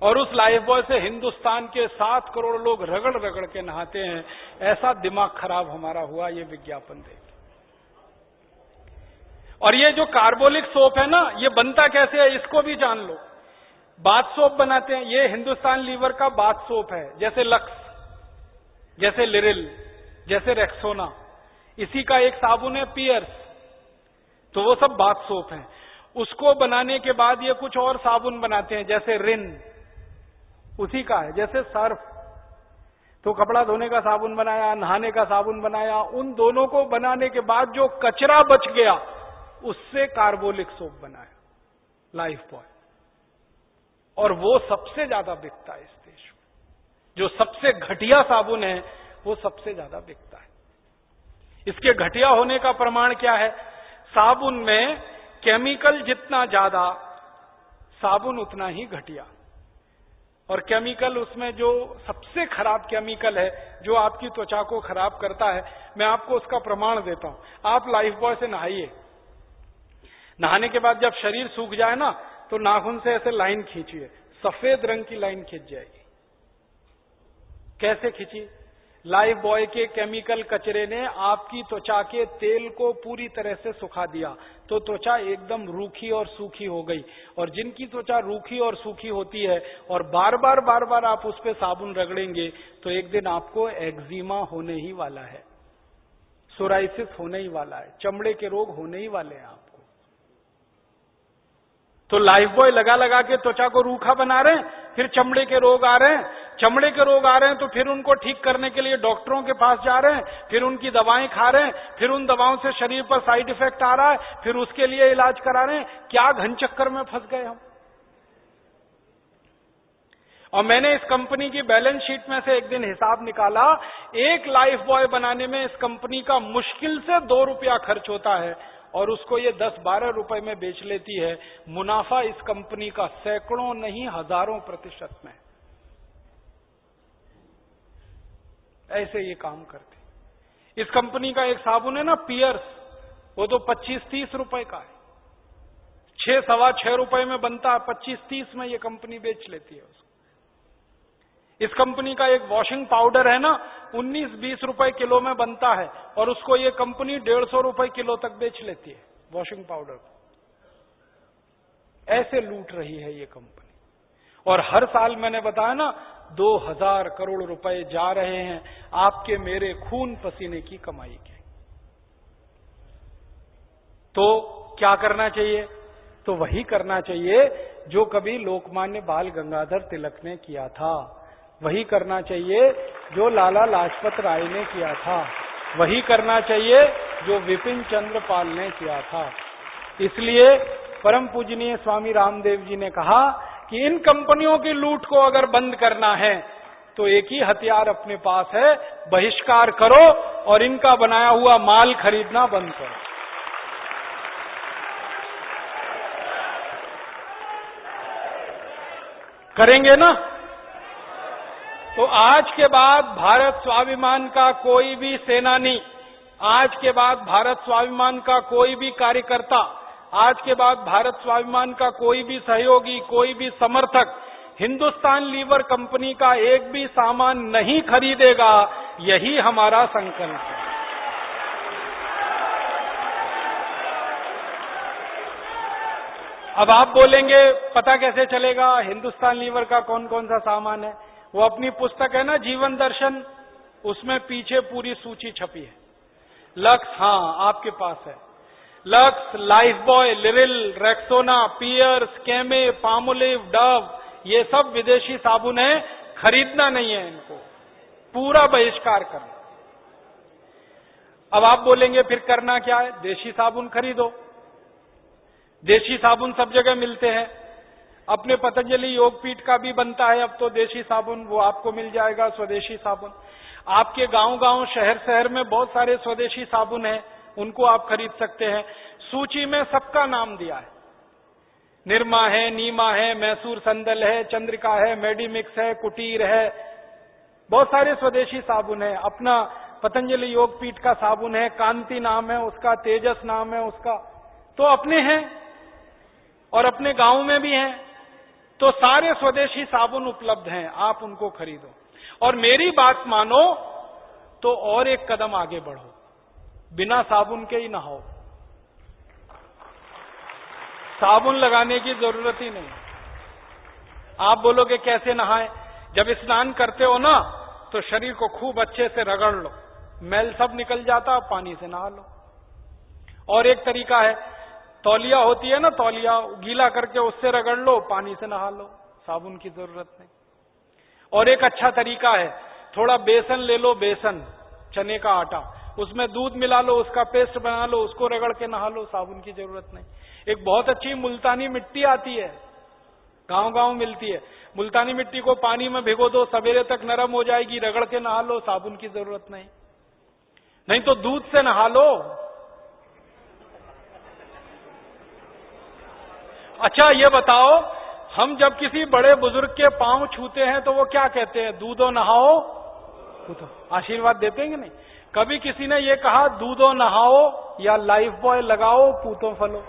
और उस life boy से हिंदुस्तान के 7 करोड़ लोग रगड़ रगड़ के नहाते हैं। ऐसा दिमाग खराब हमारा हुआ ये विज्ञापन देख। और ये जो कार्बोलिक सोप है ना, ये बनता कैसे है इसको भी जान लो। बाथ सोप बनाते हैं, ये हिंदुस्तान लीवर का बाथ सोप है, जैसे लक्स, जैसे लिरिल, जैसे रेक्सोना। इसी का एक साबुन है पियर्स, तो वो सब बाथ सोप है। उसको बनाने के बाद ये कुछ और साबुन बनाते हैं, जैसे रिन, उसी का है, जैसे सर्फ। तो कपड़ा धोने का साबुन बनाया, नहाने का साबुन बनाया, उन दोनों को बनाने के बाद जो कचरा बच गया उससे कार्बोलिक सोप बनाया, लाइफ बॉय। और वो सबसे ज्यादा बिकता है इस देश में। जो सबसे घटिया साबुन है वो सबसे ज्यादा बिकता है। इसके घटिया होने का प्रमाण क्या है? साबुन में केमिकल जितना ज्यादा, साबुन उतना ही घटिया। और केमिकल, उसमें जो सबसे खराब केमिकल है जो आपकी त्वचा को खराब करता है, मैं आपको उसका प्रमाण देता हूं। आप लाइफ बॉय से नहाइए, नहाने के बाद जब शरीर सूख जाए ना, तो नाखून से ऐसे लाइन खींचिए, सफेद रंग की लाइन खींच जाएगी। कैसे खींची? लाइफ बॉय के केमिकल कचरे ने आपकी त्वचा के तेल को पूरी तरह से सुखा दिया, तो त्वचा एकदम रूखी और सूखी हो गई। और जिनकी त्वचा रूखी और सूखी होती है और बार बार आप उस पर साबुन रगड़ेंगे, तो एक दिन आपको एक्जिमा होने ही वाला है, सोराइसिस होने ही वाला है, चमड़े के रोग होने ही वाले हैं आपको। तो लाइफ बॉय लगा लगा के त्वचा को रूखा बना रहे हैं, फिर चमड़े के रोग आ रहे हैं। चमड़े के रोग आ रहे हैं तो फिर उनको ठीक करने के लिए डॉक्टरों के पास जा रहे हैं, फिर उनकी दवाएं खा रहे हैं, फिर उन दवाओं से शरीर पर साइड इफेक्ट आ रहा है, फिर उसके लिए इलाज करा रहे हैं। क्या घन चक्कर में फंस गए हम। और मैंने इस कंपनी की बैलेंस शीट में से एक दिन हिसाब निकाला, एक लाइफ बॉय बनाने में इस कंपनी का मुश्किल से 2 रुपया खर्च होता है और उसको ये 10-12 रुपए में बेच लेती है। मुनाफा इस कंपनी का सैकड़ों नहीं हजारों प्रतिशत में। ऐसे ये काम करते। इस कंपनी का एक साबुन है ना पियर्स, वो तो 25-30 रुपए का है, 6-6.25 रुपए में बनता है, 25-30 में ये कंपनी बेच लेती है उसको। इस कंपनी का एक वॉशिंग पाउडर है ना, 19-20 रुपए किलो में बनता है और उसको ये कंपनी 150 रुपए किलो तक बेच लेती है वॉशिंग पाउडर को। ऐसे लूट रही है ये कंपनी। और हर साल मैंने बताया ना, 2000 करोड़ रुपए जा रहे हैं आपके मेरे खून पसीने की कमाई के। तो क्या करना चाहिए? तो वही करना चाहिए जो कभी लोकमान्य बाल गंगाधर तिलक ने किया था, वही करना चाहिए जो लाला लाजपत राय ने किया था, वही करना चाहिए जो विपिन चंद्र पाल ने किया था। इसलिए परम पूजनीय स्वामी रामदेव जी ने कहा कि इन कंपनियों की लूट को अगर बंद करना है तो एक ही हथियार अपने पास है, बहिष्कार करो और इनका बनाया हुआ माल खरीदना बंद करो। करेंगे ना? तो आज के बाद भारत स्वाभिमान का कोई भी सेनानी, आज के बाद भारत स्वाभिमान का कोई भी कार्यकर्ता, आज के बाद भारत स्वाभिमान का कोई भी सहयोगी, कोई भी समर्थक हिंदुस्तान लीवर कंपनी का एक भी सामान नहीं खरीदेगा। यही हमारा संकल्प है। अब आप बोलेंगे पता कैसे चलेगा हिंदुस्तान लीवर का कौन कौन सा सामान है? वो अपनी पुस्तक है ना जीवन दर्शन, उसमें पीछे पूरी सूची छपी है। लक्स, हाँ आपके पास है, Lux, Lifebuoy, Liril, Rexona, Pears, Camay, Palmolive, Dove, ये सब विदेशी साबुन है, खरीदना नहीं है इनको, पूरा बहिष्कार करना। अब आप बोलेंगे फिर करना क्या है? देशी साबुन खरीदो। देशी साबुन सब जगह मिलते हैं, अपने पतंजलि योगपीठ का भी बनता है अब तो देशी साबुन, वो आपको मिल जाएगा स्वदेशी साबुन। आपके गांव-गांव, शहर-शहर में बहुत सारे स्वदेशी साबुन हैं, उनको आप खरीद सकते हैं। सूची में सबका नाम दिया है, निरमा है, नीमा है, मैसूर संदल है, चंद्रिका है, मेडिमिक्स है, कुटीर है, बहुत सारे स्वदेशी साबुन है। अपना पतंजलि योगपीठ का साबुन है, कांति नाम है उसका, तेजस नाम है उसका, तो अपने हैं और अपने गांव में भी हैं। तो सारे स्वदेशी साबुन उपलब्ध हैं, आप उनको खरीदो। और मेरी बात मानो तो और एक कदम आगे बढ़ो, बिना साबुन के ही नहाओ, साबुन लगाने की जरूरत ही नहीं। आप बोलोगे कैसे नहाएं? जब स्नान करते हो ना तो शरीर को खूब अच्छे से रगड़ लो, मैल सब निकल जाता, पानी से नहा लो। और एक तरीका है, तौलिया होती है ना, तौलिया गीला करके उससे रगड़ लो, पानी से नहा लो, साबुन की जरूरत नहीं। और एक अच्छा तरीका है, थोड़ा बेसन ले लो, बेसन चने का आटा, उसमें दूध मिला लो, उसका पेस्ट बना लो, उसको रगड़ के नहा लो, साबुन की जरूरत नहीं। एक बहुत अच्छी मुल्तानी मिट्टी आती है, गांव गांव मिलती है, मुल्तानी मिट्टी को पानी में भिगो दो, सवेरे तक नरम हो जाएगी, रगड़ के नहा लो, साबुन की जरूरत नहीं। नहीं तो दूध से नहा लो। अच्छा ये बताओ, हम जब किसी बड़े बुजुर्ग के पांव छूते हैं तो वो क्या कहते हैं? दूधो नहाओ पूतो, आशीर्वाद देते हैं कि नहीं? कभी किसी ने ये कहा दूधो नहाओ या लाइफ बॉय लगाओ पूतो फलो,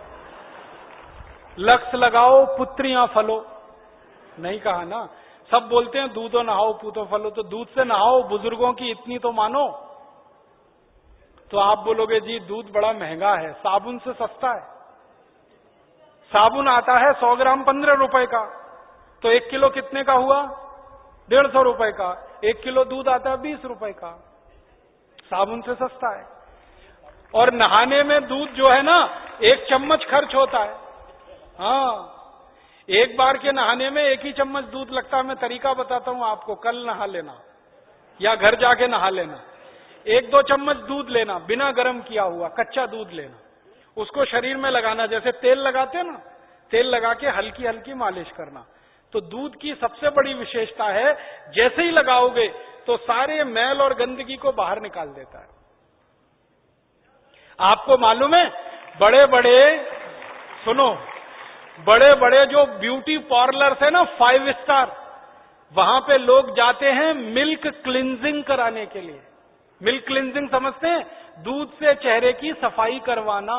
लक्स लगाओ पुत्रियां फलो? नहीं कहा ना। सब बोलते हैं दूधो नहाओ पूतो फलो, तो दूध से नहाओ, बुजुर्गों की इतनी तो मानो। तो आप बोलोगे जी दूध बड़ा महंगा है, साबुन से सस्ता है। साबुन आता है 100 ग्राम 15 रुपए का, तो 1 किलो कितने का हुआ? 150 रुपए का। 1 किलो दूध आता है 20 रुपए का, साबुन से सस्ता है। और नहाने में दूध जो है ना, 1 चम्मच खर्च होता है। हाँ, एक बार के नहाने में 1 ही चम्मच दूध लगता है। मैं तरीका बताता हूं आपको, कल नहा लेना या घर जाके नहा लेना। 1-2 चम्मच दूध लेना, बिना गर्म किया हुआ कच्चा दूध लेना, उसको शरीर में लगाना, जैसे तेल लगाते हैं ना, तेल लगा के हल्की हल्की मालिश करना। तो दूध की सबसे बड़ी विशेषता है, जैसे ही लगाओगे तो सारे मैल और गंदगी को बाहर निकाल देता है। आपको मालूम है, बड़े बड़े, सुनो, बड़े बड़े जो ब्यूटी पार्लर्स है ना, 5 स्टार, वहां पे लोग जाते हैं मिल्क क्लिंजिंग कराने के लिए। मिल्क क्लिंजिंग समझते हैं? दूध से चेहरे की सफाई करवाना।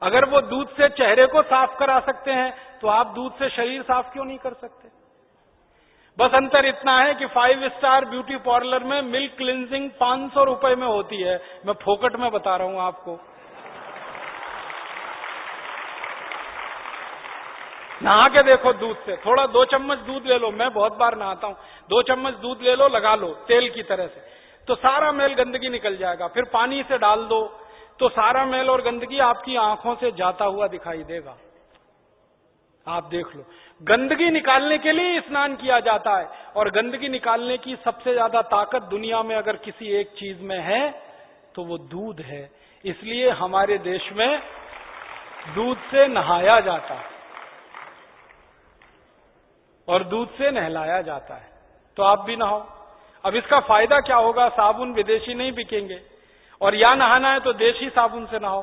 अगर वो दूध से चेहरे को साफ करा सकते हैं तो आप दूध से शरीर साफ क्यों नहीं कर सकते? बस अंतर इतना है कि 5 स्टार ब्यूटी पार्लर में मिल्क क्लिंजिंग 500 रुपए में होती है, मैं फोकट में बता रहा हूं आपको। नहा के देखो दूध से, थोड़ा 2 चम्मच दूध ले लो, मैं बहुत बार नहाता हूं, 2 चम्मच दूध ले लो, लगा लो तेल की तरह से, तो सारा मैल गंदगी निकल जाएगा। फिर पानी से डाल दो तो सारा मैल और गंदगी आपकी आंखों से जाता हुआ दिखाई देगा। आप देख लो, गंदगी निकालने के लिए स्नान किया जाता है, और गंदगी निकालने की सबसे ज्यादा ताकत दुनिया में अगर किसी एक चीज में है तो वो दूध है। इसलिए हमारे देश में दूध से नहाया जाता है और दूध से नहलाया जाता है। तो आप भी नहाओ। अब इसका फायदा क्या होगा? साबुन विदेशी नहीं बिकेंगे, और या नहाना है तो देशी साबुन से नहाओ,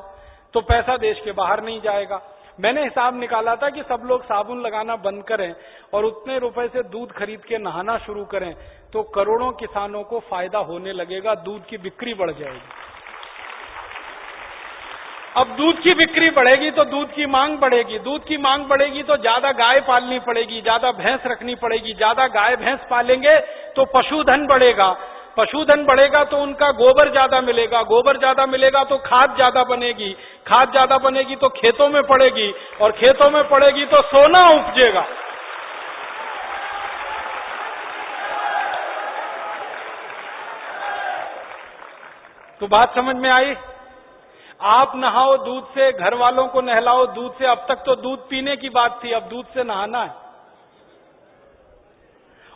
तो पैसा देश के बाहर नहीं जाएगा। मैंने हिसाब निकाला था कि सब लोग साबुन लगाना बंद करें और उतने रुपए से दूध खरीद के नहाना शुरू करें तो करोड़ों किसानों को फायदा होने लगेगा, दूध की बिक्री बढ़ जाएगी। अब दूध की बिक्री बढ़ेगी तो दूध की मांग बढ़ेगी, दूध की मांग बढ़ेगी तो ज्यादा गाय पालनी पड़ेगी, ज्यादा भैंस रखनी पड़ेगी, ज्यादा गाय भैंस पालेंगे तो पशुधन बढ़ेगा, पशुधन बढ़ेगा तो उनका गोबर ज्यादा मिलेगा, गोबर ज्यादा मिलेगा तो खाद ज्यादा बनेगी, खाद ज्यादा बनेगी तो खेतों में पड़ेगी, और खेतों में पड़ेगी तो सोना उपजेगा। तो बात समझ में आई? आप नहाओ दूध से, घर वालों को नहलाओ दूध से। अब तक तो दूध पीने की बात थी, अब दूध से नहाना है।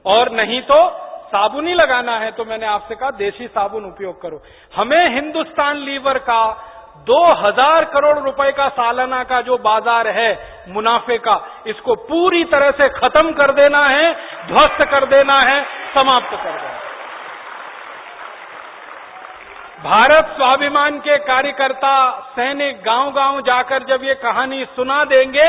और नहीं तो साबुन ही लगाना है तो मैंने आपसे कहा देशी साबुन उपयोग करो। हमें हिंदुस्तान लीवर का 2000 करोड़ रुपए का सालाना का जो बाजार है मुनाफे का, इसको पूरी तरह से खत्म कर देना है, ध्वस्त कर देना है, समाप्त कर देना है। भारत स्वाभिमान के कार्यकर्ता, सैनिक गांव गांव जाकर जब ये कहानी सुना देंगे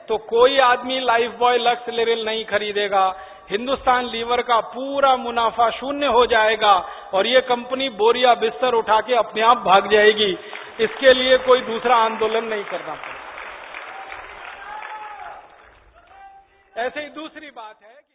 तो कोई आदमी लाइफ बॉय, लक्स, लिरिल नहीं खरीदेगा। हिंदुस्तान लीवर का पूरा मुनाफा शून्य हो जाएगा। और ये कंपनी बोरिया बिस्तर उठा के अपने आप भाग जाएगी। इसके लिए कोई दूसरा आंदोलन नहीं करना पड़ेगा। ऐसे ही दूसरी बात है कि